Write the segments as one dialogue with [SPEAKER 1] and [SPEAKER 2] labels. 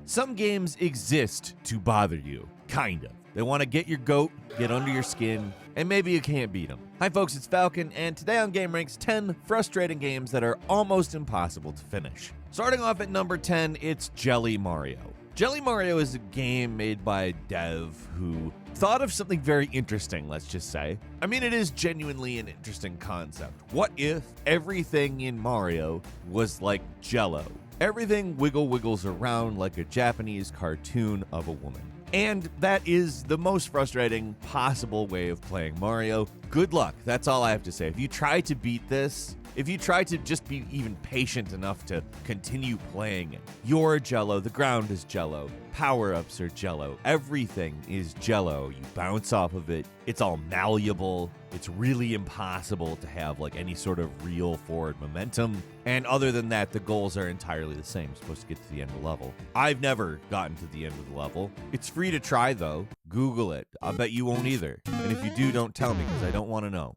[SPEAKER 1] Some games exist to bother you, kind of. They want to get your goat, get under your skin, and maybe you can't beat them. Hi folks, it's Falcon, and today on GameRanks, 10 frustrating games that are almost impossible to finish. Starting off at number 10, it's Jelly Mario. Jelly Mario is a game made by a dev who thought of something very interesting, let's just say. I mean, it is genuinely an interesting concept. What if everything in Mario was like Jello? Everything wiggles around like a Japanese cartoon of a woman. And that is the most frustrating possible way of playing Mario. Good luck, that's all I have to say. If you try to beat this, if you try to just be even patient enough to continue playing it, you're Jello, the ground is Jello, power-ups are Jello, everything is Jello. You bounce off of it, it's all malleable, it's really impossible to have like any sort of real forward momentum. And other than that, the goals are entirely the same. You're supposed to get to the end of the level. I've never gotten to the end of the level. It's free to try though. Google it. I bet you won't either. And if you do, don't tell me because I don't want to know.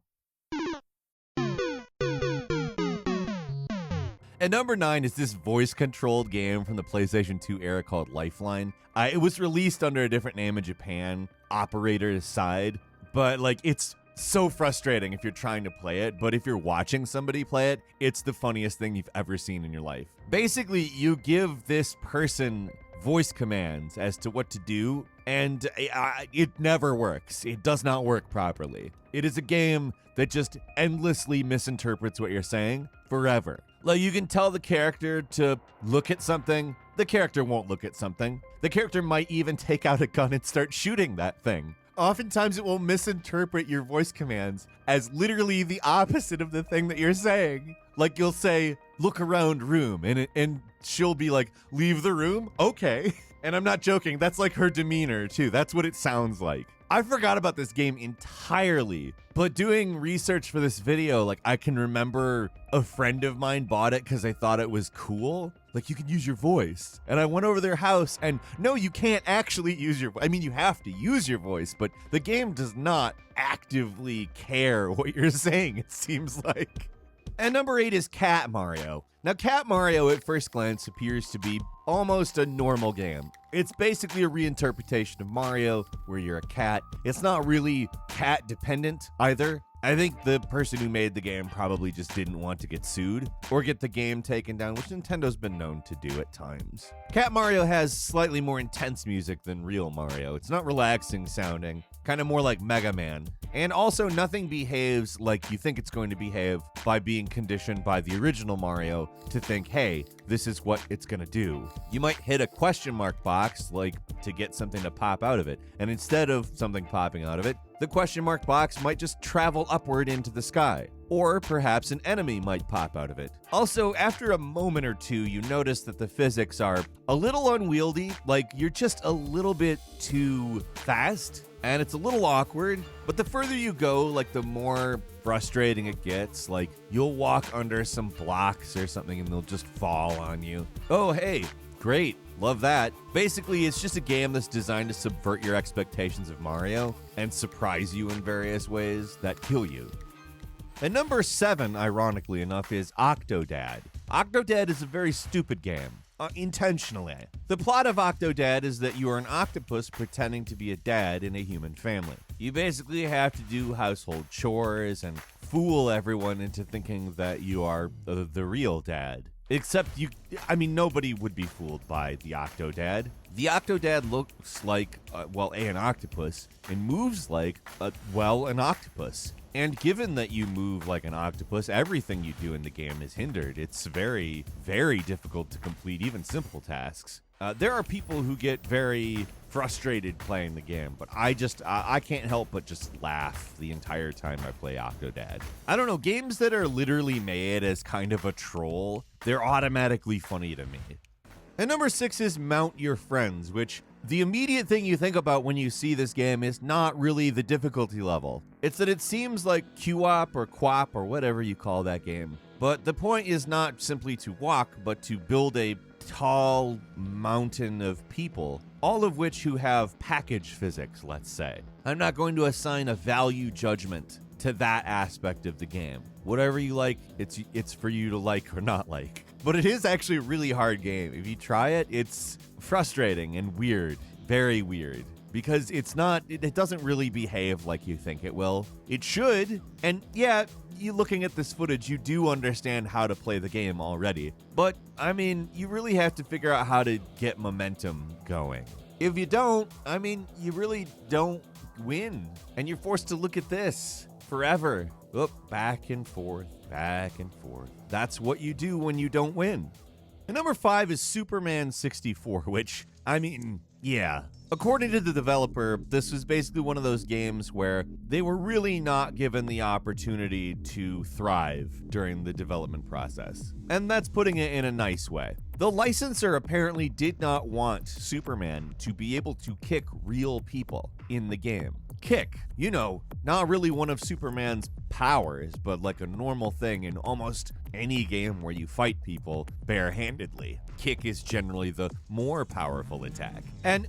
[SPEAKER 1] And number 9 is this voice-controlled game from the PlayStation 2 era called Lifeline. It was released under a different name in Japan, Operator's Side, but like it's so frustrating if you're trying to play it, but if you're watching somebody play it, it's the funniest thing you've ever seen in your life. Basically, you give this person voice commands as to what to do, and it never works. It does not work properly. It is a game that just endlessly misinterprets what you're saying forever. Like, you can tell the character to look at something, the character won't look at something. The character might even take out a gun and start shooting that thing. Oftentimes it will misinterpret your voice commands as literally the opposite of the thing that you're saying. Like, you'll say, look around room, and she'll be like, leave the room? Okay. And I'm not joking, that's like her demeanor too. That's what it sounds like. I forgot about this game entirely, but doing research for this video, like I can remember a friend of mine bought it because they thought it was cool. Like, you can use your voice. And I went over their house and no, you can't actually use your voice. I mean, you have to use your voice, but the game does not actively care what you're saying, it seems like. And number 8 is Cat Mario. Now, Cat Mario at first glance appears to be almost a normal game. It's basically a reinterpretation of Mario where you're a cat. It's not really cat dependent either. I think the person who made the game probably just didn't want to get sued or get the game taken down, which Nintendo's been known to do at times. Cat Mario has slightly more intense music than real Mario. It's not relaxing sounding, kind of more like Mega Man. And also, nothing behaves like you think it's going to behave by being conditioned by the original Mario to think, hey, this is what it's going to do. You might hit a question mark box, like, to get something to pop out of it. And instead of something popping out of it, the question mark box might just travel upward into the sky. Or perhaps an enemy might pop out of it. Also, after a moment or two, you notice that the physics are a little unwieldy, like you're just a little bit too fast. And it's a little awkward, but the further you go, like the more frustrating it gets. Like, you'll walk under some blocks or something and they'll just fall on you. Oh, hey, great. Love that. Basically, it's just a game that's designed to subvert your expectations of Mario and surprise you in various ways that kill you. And number 7, ironically enough, is Octodad. Octodad is a very stupid game. Intentionally. The plot of Octodad is that you are an octopus pretending to be a dad in a human family. You basically have to do household chores and fool everyone into thinking that you are the real dad. Except nobody would be fooled by the Octodad. The Octodad looks like, an octopus and moves like, an octopus. And given that you move like an octopus, everything you do in the game is hindered. It's very, very difficult to complete even simple tasks. There are people who get very frustrated playing the game, but I can't help but just laugh the entire time I play Octodad. I don't know, games that are literally made as kind of a troll, they're automatically funny to me. And number 6 is Mount Your Friends, which the immediate thing you think about when you see this game is not really the difficulty level. It's that it seems like QWOP or QWOP or whatever you call that game. But the point is not simply to walk, but to build a tall mountain of people, all of which who have package physics, let's say. I'm not going to assign a value judgment to that aspect of the game. Whatever you like, it's for you to like or not like. but it is actually a really hard game. If you try it, it's frustrating and weird, very weird. Because it doesn't really behave like you think it will. It should, and yeah, you looking at this footage, you do understand how to play the game already. But, I mean, you really have to figure out how to get momentum going. If you don't, I mean, you really don't win. And you're forced to look at this forever. Back and forth, back and forth. That's what you do when you don't win. And number 5 is Superman 64, which, I mean, yeah. According to the developer, this was basically one of those games where they were really not given the opportunity to thrive during the development process. And that's putting it in a nice way. The licensor apparently did not want Superman to be able to kick real people in the game. Kick, not really one of Superman's powers, but like a normal thing in almost any game where you fight people barehandedly. Kick is generally the more powerful attack. And,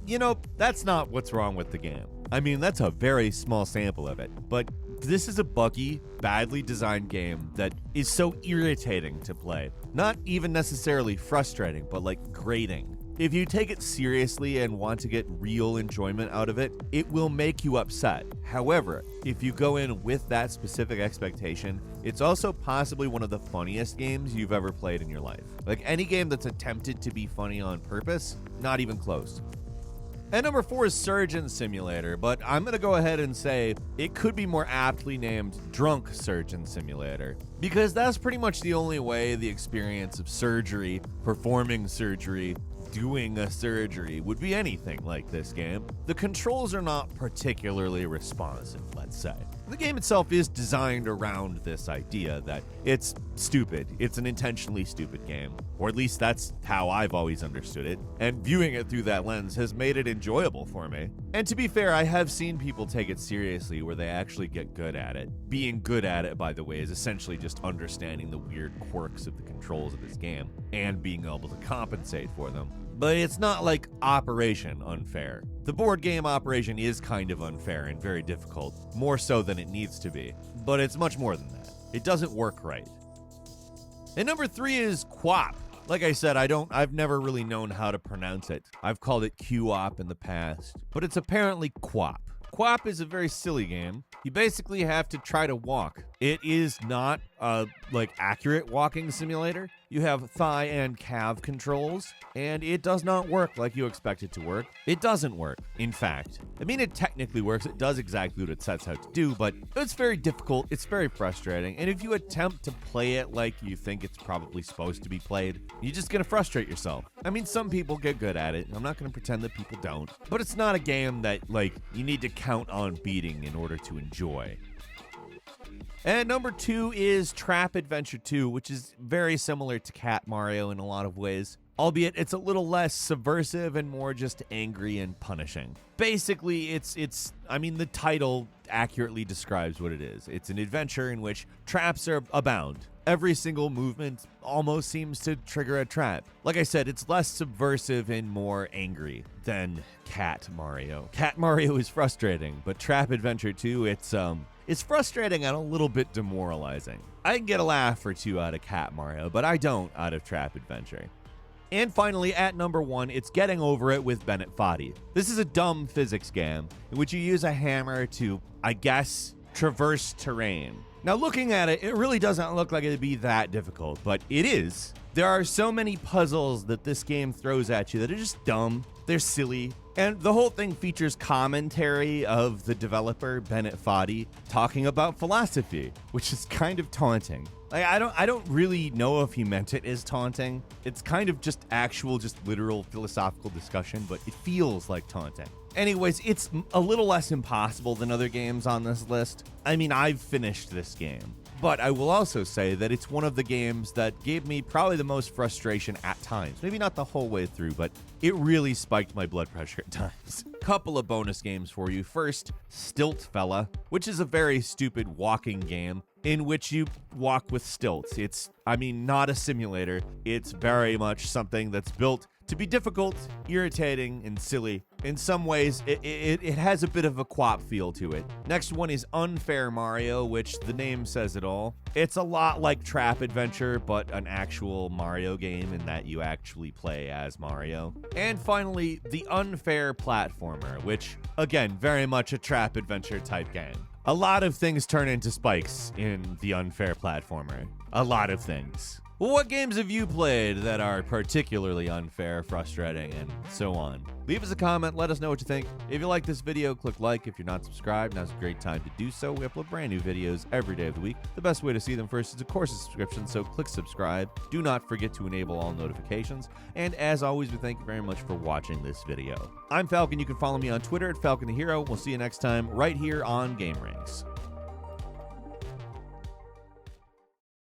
[SPEAKER 1] that's not what's wrong with the game. I mean, that's a very small sample of it, but this is a buggy, badly designed game that is so irritating to play. Not even necessarily frustrating, but like grating. If you take it seriously and want to get real enjoyment out of it, it will make you upset. However, if you go in with that specific expectation, it's also possibly one of the funniest games you've ever played in your life. Like any game that's attempted to be funny on purpose, not even close. And number 4 is Surgeon Simulator, but I'm going to go ahead and say it could be more aptly named Drunk Surgeon Simulator, because that's pretty much the only way the experience of surgery, performing surgery, doing a surgery would be anything like this game. The controls are not particularly responsive, let's say. The game itself is designed around this idea that it's stupid. It's an intentionally stupid game, or at least that's how I've always understood it, and viewing it through that lens has made it enjoyable for me. And to be fair, I have seen people take it seriously where they actually get good at it. Being good at it, by the way, is essentially just understanding the weird quirks of the controls of this game and being able to compensate for them. But it's not like Operation Unfair. The board game Operation is kind of unfair and very difficult, more so than it needs to be, but it's much more than that. It doesn't work right. And number 3 is QWOP. Like I said, I've never really known how to pronounce it. I've called it QWOP in the past, but it's apparently QWOP. QWOP is a very silly game. You basically have to try to walk. It is not a accurate walking simulator. You have thigh and calf controls, and it does not work like you expect it to work. It doesn't work, in fact. I mean, it technically works. It does exactly what it sets out to do, but it's very difficult. It's very frustrating. And if you attempt to play it like you think it's probably supposed to be played, you're just going to frustrate yourself. I mean, some people get good at it. I'm not going to pretend that people don't, but it's not a game that, you need to count on beating in order to enjoy. And number 2 is Trap Adventure 2, which is very similar to Cat Mario in a lot of ways, albeit it's a little less subversive and more just angry and punishing. Basically, the title accurately describes what it is. It's an adventure in which traps are abound. Every single movement almost seems to trigger a trap. Like I said, it's less subversive and more angry than Cat Mario. Cat Mario is frustrating, but Trap Adventure 2, it's frustrating and a little bit demoralizing. I can get a laugh or two out of Cat Mario, but I don't out of Trap Adventure. And finally, at number 1, it's Getting Over It with Bennett Foddy. This is a dumb physics game in which you use a hammer to, I guess, traverse terrain. Now, looking at it, it really doesn't look like it'd be that difficult, but it is. There are so many puzzles that this game throws at you that are just dumb, they're silly, and the whole thing features commentary of the developer, Bennett Foddy, talking about philosophy, which is kind of taunting. I don't really know if he meant it as taunting. It's kind of just literal philosophical discussion, but it feels like taunting. Anyways, it's a little less impossible than other games on this list. I mean, I've finished this game, but I will also say that it's one of the games that gave me probably the most frustration at times. Maybe not the whole way through, but it really spiked my blood pressure at times. Couple of bonus games for you. First, Stilt Fella, which is a very stupid walking game in which you walk with stilts. It's not a simulator. It's very much something that's built to be difficult, irritating, and silly, In some ways, it has a bit of a co-op feel to it. Next one is Unfair Mario, which the name says it all. It's a lot like Trap Adventure, but an actual Mario game in that you actually play as Mario. And finally, the Unfair Platformer, which, again, very much a Trap Adventure type game. A lot of things turn into spikes in the Unfair Platformer. A lot of things. Well, what games have you played that are particularly unfair, frustrating, and so on? Leave us a comment, let us know what you think. If you like this video, click like. If you're not subscribed, now's a great time to do so. We upload brand new videos every day of the week. The best way to see them first is, of course, a subscription, so click subscribe. Do not forget to enable all notifications. And as always, we thank you very much for watching this video. I'm Falcon. You can follow me on Twitter at Falcon the Hero. We'll see you next time right here on Game Rings.